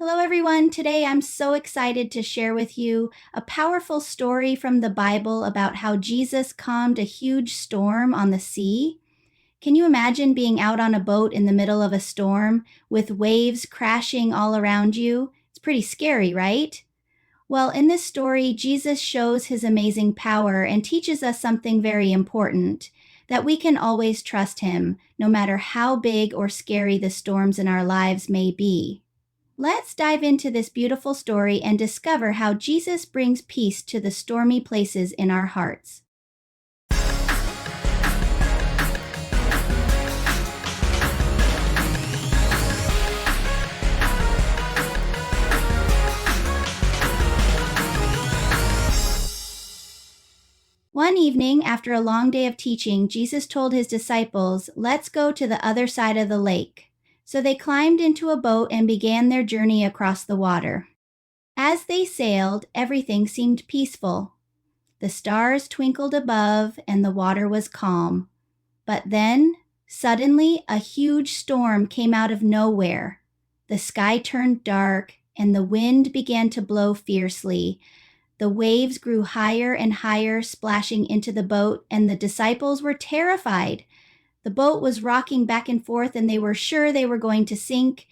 Hello, everyone. Today I'm so excited to share with you a powerful story from the Bible about how Jesus calmed a huge storm on the sea. Can you imagine being out on a boat in the middle of a storm with waves crashing all around you? It's pretty scary, right? Well, in this story, Jesus shows his amazing power and teaches us something very important, that we can always trust him, no matter how big or scary the storms in our lives may be. Let's dive into this beautiful story and discover how Jesus brings peace to the stormy places in our hearts. One evening, after a long day of teaching, Jesus told his disciples, "Let's go to the other side of the lake." So they climbed into a boat and began their journey across the water. As they sailed, everything seemed peaceful. The stars twinkled above and the water was calm. But then, suddenly, a huge storm came out of nowhere. The sky turned dark and the wind began to blow fiercely. The waves grew higher and higher, splashing into the boat, and the disciples were terrified. The boat was rocking back and forth, and they were sure they were going to sink.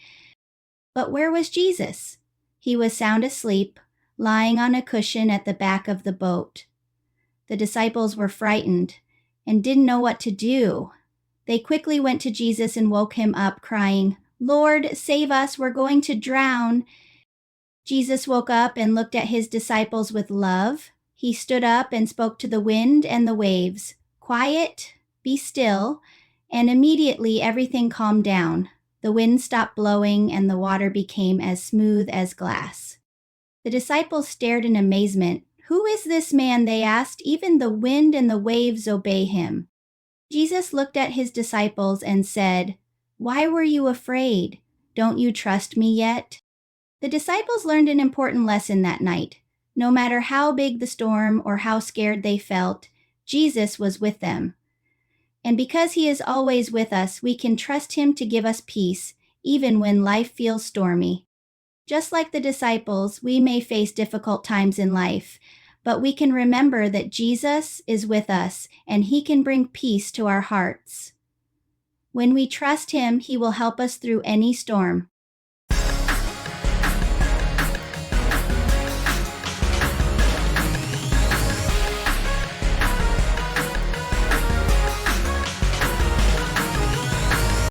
But where was Jesus? He was sound asleep, lying on a cushion at the back of the boat. The disciples were frightened and didn't know what to do. They quickly went to Jesus and woke him up, crying, "Lord, save us, we're going to drown." Jesus woke up and looked at his disciples with love. He stood up and spoke to the wind and the waves, "Quiet, be still," and immediately everything calmed down. The wind stopped blowing and the water became as smooth as glass. The disciples stared in amazement. "Who is this man?" they asked. "Even the wind and the waves obey him." Jesus looked at his disciples and said, "Why were you afraid? Don't you trust me yet?" The disciples learned an important lesson that night. No matter how big the storm or how scared they felt, Jesus was with them. And because he is always with us, we can trust him to give us peace, even when life feels stormy. Just like the disciples, we may face difficult times in life, but we can remember that Jesus is with us and he can bring peace to our hearts. When we trust him, he will help us through any storm.